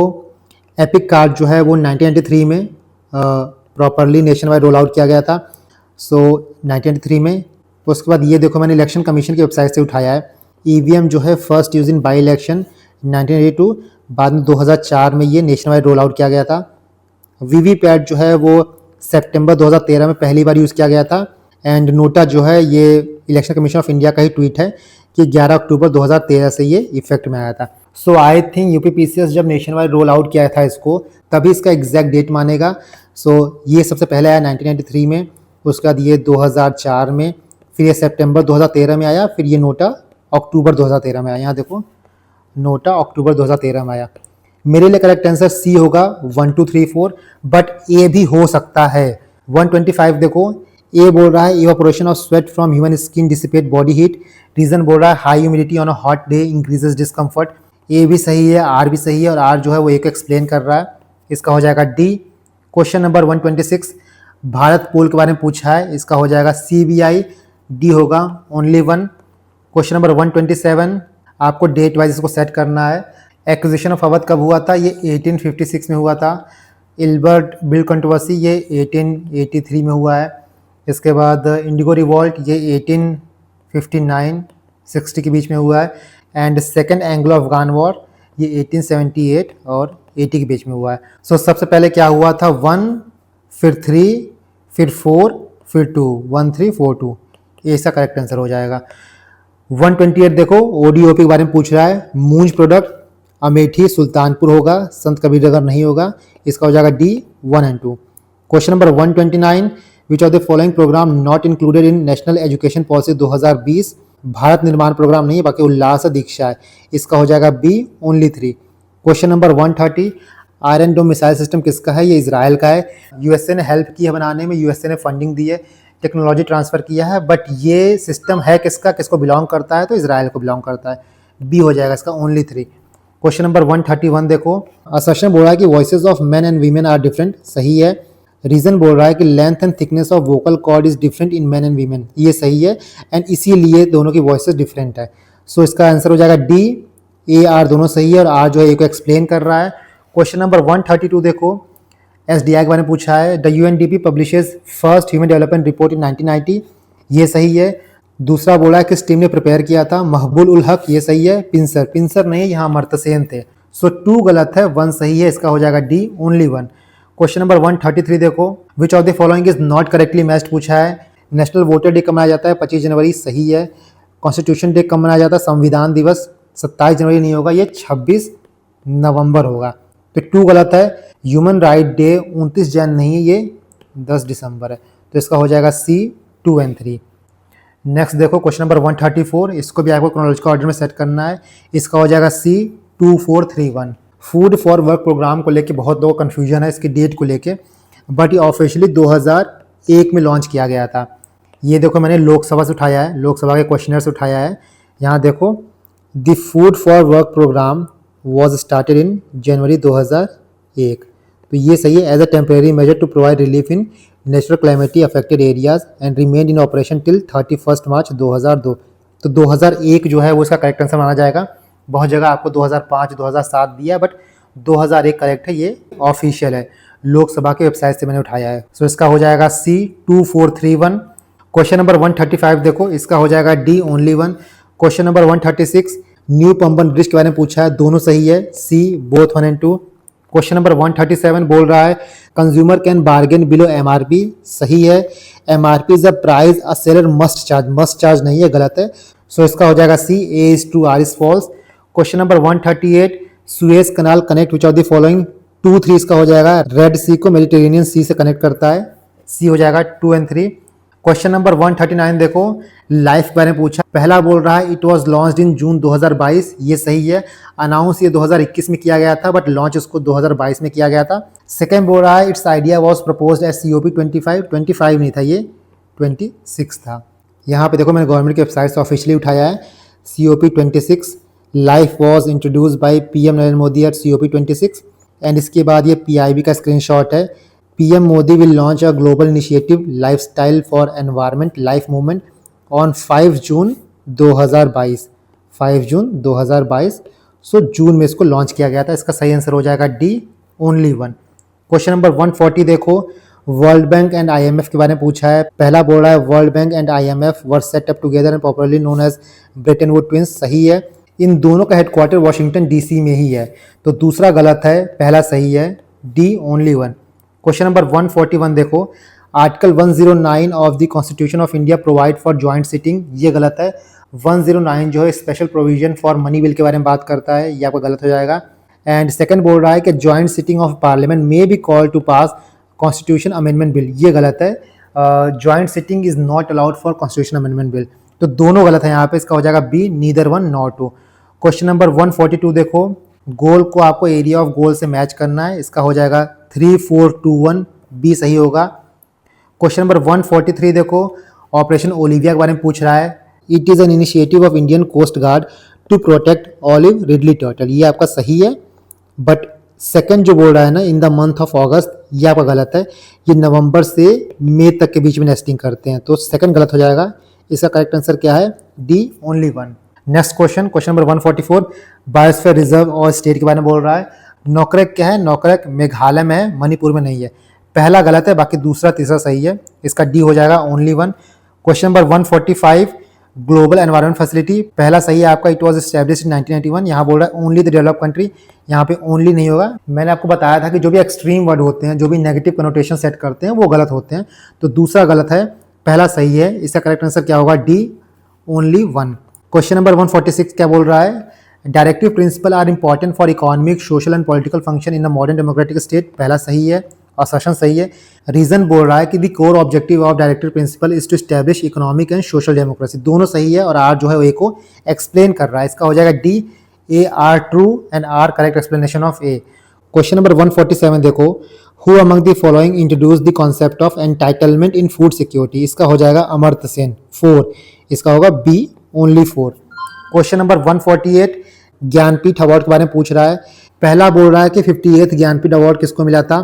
A: एपिक कार्ड जो है वो 1993 में properly nation wide roll out किया गया था, सो 1993 में। तो उसके बाद ये देखो मैंने इलेक्शन कमीशन की वेबसाइट से उठाया है, ईवीएम जो है first use in by election 1982, बाद में 2004 में ये नेशन वाइड रोल आउट किया गया था। वीवीपैट जो है वो सितंबर 2013 में पहली बार यूज़ किया गया था, एंड नोटा जो है ये इलेक्शन कमीशन ऑफ इंडिया का ही ट्वीट है कि 11 अक्टूबर 2013 से ये इफेक्ट में आया था। सो आई थिंक यूपीपीसीएस जब नेशन वाइड रोल आउट किया था इसको, तभी इसका एग्जैक्ट डेट मानेगा। सो ये सबसे पहले आया 1993 में, उसके बाद ये 2004 में, फिर ये सितंबर 2013 में आया, फिर ये नोटा अक्टूबर 2013 में आया। यहाँ देखो नोटा अक्टूबर 2013 में आया। मेरे लिए करेक्ट आंसर सी होगा 1 2 3 4, बट ए भी हो सकता है। 125 देखो, ए बोल रहा है evaporation of sweat from human skin dissipate body heat, reason बोल रहा है high humidity on a hot day increases discomfort. A भी सही है, आर भी सही है, और आर जो है वो ए को एक्सप्लेन कर रहा है, इसका हो जाएगा डी। क्वेश्चन नंबर 126, भारत पोल के बारे में पूछा है, इसका हो जाएगा CBI, डी होगा, ओनली 1। क्वेश्चन नंबर 127, आपको डेट वाइज इसको सेट करना है। एक्विजिशन ऑफ अवध कब हुआ था, ये 1856 में हुआ था। इल्बर्ट बिल कंट्रोवर्सी ये 1883 में हुआ है। इसके बाद इंडिगो रिवॉल्ट ये 1859 60 के बीच में हुआ है। And second Anglo Afghan war ये 1878 और 80 के बीच में हुआ है। सो सबसे पहले क्या हुआ था, 1 फिर 3 फिर 4 फिर 2, 1 3 4 2, ये इसका करेक्ट आंसर हो जाएगा। 128 देखो ओडीओपी के बारे में पूछ रहा है। मूंज प्रोडक्ट अमेठी सुल्तानपुर होगा, संत कबीरनगर नहीं होगा, इसका हो जाएगा D 1 and 2। Question number 129, which of the following programme not included in national education policy 2020। Bharat निर्माण प्रोग्राम नहीं है, बाकी उल्लास दीक्षा है, इसका हो जाएगा B only 3। Question number 130, Iron Dome missile system किसका है, ये इजराइल का है। यूएसए ने हेल्प की है बनाने में, यूएसए ने फंडिंग दी है, टेक्नोलॉजी ट्रांसफर किया है, बट ये सिस्टम है किसका, किसको बिलोंग करता है, तो इजराइल को बिलोंग करता है, बी हो जाएगा इसका ओनली 3। क्वेश्चन नंबर 131 देखो, असर्शन बोल रहा है कि voices of men and women are different, सही है। रीजन बोल रहा है कि length and thickness of vocal cord is different in men and women, ये सही है, एंड इसीलिए दोनों की वॉइसेज डिफरेंट है। सो इसका आंसर हो जाएगा डी, ए आर दोनों सही है, और आर जो है ए को एक्सप्लेन कर रहा है। क्वेश्चन नंबर 132 देखो, एसडीआई के बारे में पूछा है। The UNDP publishes first human development report इन 1990, ये सही है। दूसरा बोला है किस टीम ने प्रिपेयर किया था, महबूल उल हक, ये सही है। पिंसर नहीं, यहाँ मर्तसेन थे। सो 2 गलत है, 1 सही है, इसका हो जाएगा डी ओनली 1। क्वेश्चन नंबर 133 देखो, which of the following is not correctly matched पूछा है। नेशनल वोटर डे कब मनाया जाता है, 25 जनवरी, सही है। कॉन्स्टिट्यूशन डे कब मनाया जाता है, संविधान दिवस 27 जनवरी नहीं होगा, ये 26 नवंबर होगा, तो 2 गलत है। ह्यूमन राइट डे 29 जन नहीं है, ये 10 दिसंबर है, तो इसका हो जाएगा सी 2 एंड 3। नेक्स्ट देखो क्वेश्चन नंबर 134, इसको भी आपको क्रोनोलॉजिकल ऑर्डर में सेट करना है, इसका हो जाएगा सी 2431। फूड फॉर वर्क प्रोग्राम को लेके बहुत लोगों को कन्फ्यूजन है इसकी डेट को लेके, बट ये ऑफिशियली 2001 में लॉन्च किया गया था। ये देखो मैंने लोकसभा से उठाया है, लोकसभा के क्वेश्चनर से उठाया है। यहाँ देखो, the food for work programme was started in January 2001, तो ये सही है। As a temporary measure to provide relief in natural calamity affected areas and remain in operation till 31 March 2002, तो 2001 जो है वो इसका करेक्ट आंसर माना जाएगा। बहुत जगह आपको 2005 2007 दिया है, बट 2001 करेक्ट है, ये ऑफिशियल है, लोकसभा के वेबसाइट से मैंने उठाया है। सो इसका हो जाएगा सी 2431। क्वेश्चन नंबर 135 देखो, इसका हो जाएगा D only 1। Question number 136, new Pamban bridge के बारे में पूछा है, दोनों सही है, C both 1 and 2। Question number 137 बोल रहा है consumer can bargain below MRP, सही है। MRP is a price a seller must charge नहीं है, गलत है। सो इसका हो जाएगा C A is true R is false. Question number 138, Suez canal connect which of the following 2 3 इसका हो जाएगा। रेड सी को मेडिटेरेनियन सी से कनेक्ट करता है, सी हो जाएगा 2 एंड 3। क्वेश्चन नंबर 139 देखो, लाइफ के बारे में पूछा। पहला बोल रहा है इट वाज लॉन्च्ड इन जून 2022, ये सही है। अनाउंस ये 2021 में किया गया था, बट लॉन्च उसको 2022 में किया गया था। सेकंड बोल रहा है its idea was proposed as COP 25 नहीं था, ये 26 था। यहाँ पे देखो मैंने गवर्नमेंट की वेबसाइट से ऑफिशियली उठाया है, COP 26 life was introduce by PM Narendra Modi at COP 26। And इसके बाद ये PIB का स्क्रीनशॉट है। PM Modi will launch a global initiative lifestyle for environment life movement on 5 June 2022, 5 June 2022। सो जून में इसको लॉन्च किया गया था, इसका सही आंसर हो जाएगा डी ओनली 1। क्वेश्चन नंबर 140 देखो, वर्ल्ड बैंक एंड IMF के बारे में पूछा है। पहला बोल रहा है world bank and IMF were set up together and popularly known as Bretton Wood twins, सही है। इन दोनों का हेडक्वार्टर वाशिंगटन DC में ही है, तो दूसरा गलत है, पहला सही है, डी ओनली 1। क्वेश्चन नंबर 141 देखो, article 109 of the constitution of India provide for joint sitting, ये गलत है। 109 जो है special provision for money bill के बारे में बात करता है, ये आपका गलत हो जाएगा। एंड सेकंड बोल रहा है कि joint sitting of parliament may be call to pass constitution amendment bill, ये गलत है। Joint sitting is not allowed for constitution amendment bill, तो दोनों गलत है यहाँ पे, इसका हो जाएगा B neither 1 not 2। Question number 142 देखो, गोल को आपको एरिया ऑफ गोल से मैच करना है, इसका हो जाएगा 3 4 2 1, बी सही होगा। क्वेश्चन नंबर 143 देखो, ऑपरेशन ओलिविया के बारे में पूछ रहा है। It is an initiative of Indian Coast Guard to protect olive ridley turtle, ये आपका सही है। बट सेकंड जो बोल रहा है ना, इन द मंथ ऑफ अगस्त, ये आपका गलत है। ये नवंबर से मई तक के बीच में नेस्टिंग करते हैं, तो सेकंड गलत हो जाएगा। इसका करेक्ट आंसर क्या है, D only 1। Next question, question number 144, biosphere reserve और स्टेट के बारे में बोल रहा है। नोकरेक क्या है, नोकरेक मेघालय में है, मणिपुर में नहीं है। पहला गलत है, बाकी दूसरा तीसरा सही है। इसका डी हो जाएगा only one. Question number 145 global environment facility, पहला सही है आपका, इट वाज एस्टैब्लिश्ड इन 1991। यहाँ बोल रहा है ओनली द डेवलप कंट्री, यहाँ पे ओनली नहीं होगा। मैंने आपको बताया था कि जो भी एक्सट्रीम वर्ड होते हैं, जो भी नेगेटिव कनोटेशन सेट करते हैं वो गलत होते हैं। तो दूसरा गलत है, पहला सही है। इसका करेक्ट आंसर क्या होगा, D only one. Question number 146 क्या बोल रहा है, directive principle are important for economic social and political function in a modern democratic state, पहला सही है, असर्शन सही है। रीजन बोल रहा है कि the core objective of directive principle is to establish economic and social democracy, दोनों सही है और आर जो है वो ए को एक्सप्लेन कर रहा है। इसका हो जाएगा D, A R true and R correct explanation of A. Question number 147 देखो, who among the following introduce the concept of entitlement in food security, इसका हो जाएगा अमर्त्य सेन, 4, इसका होगा B only 4। Question number 148 Jnanpith award के बारे में पूछ रहा है। पहला बोल रहा है कि 58th ज्ञानपीठ अवार्ड किसको मिला था,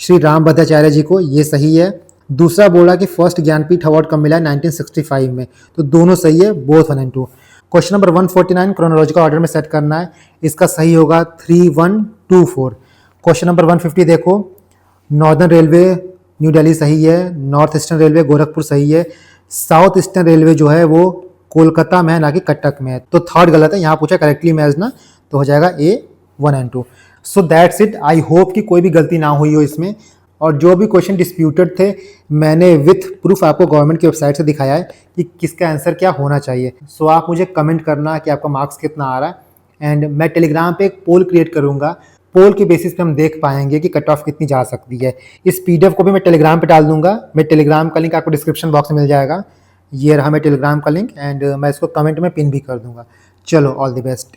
A: श्री राम भद्राचार्य जी को, ये सही है। दूसरा बोल रहा है कि फर्स्ट ज्ञानपीठ अवार्ड कब मिला है, 1965 में, तो दोनों सही है, both 1 and 2। Question number 149 chronological order में सेट करना है, इसका सही होगा 3124। क्वेश्चन नंबर 150 देखो, नॉर्दर्न रेलवे न्यू दिल्ली सही है, नॉर्थ ईस्टर्न रेलवे गोरखपुर सही है, साउथ ईस्टर्न रेलवे जो है वो कोलकाता में है ना कि कटक में है, तो थर्ड गलत है। यहाँ पूछा करेक्टली मैच ना, तो हो जाएगा ए 1 and 2। So that's it. I hope कि कोई भी गलती ना हुई हो इसमें, और जो भी क्वेश्चन डिस्प्यूटेड थे मैंने विथ प्रूफ आपको गवर्नमेंट की वेबसाइट से दिखाया है कि किसका आंसर क्या होना चाहिए। सो आप मुझे कमेंट करना कि आपका मार्क्स कितना आ रहा है, एंड मैं टेलीग्राम पे एक पोल क्रिएट करूँगा, पोल के बेसिस पे हम देख पाएंगे कि कट ऑफ कितनी जा सकती है। इस PDF को भी मैं टेलीग्राम पे डाल दूंगा, मैं टेलीग्राम का लिंक आपको डिस्क्रिप्शन बॉक्स में मिल जाएगा, ये रहा मेरा टेलीग्राम का लिंक, एंड मैं इसको कमेंट में पिन भी कर दूंगा। चलो, ऑल द बेस्ट।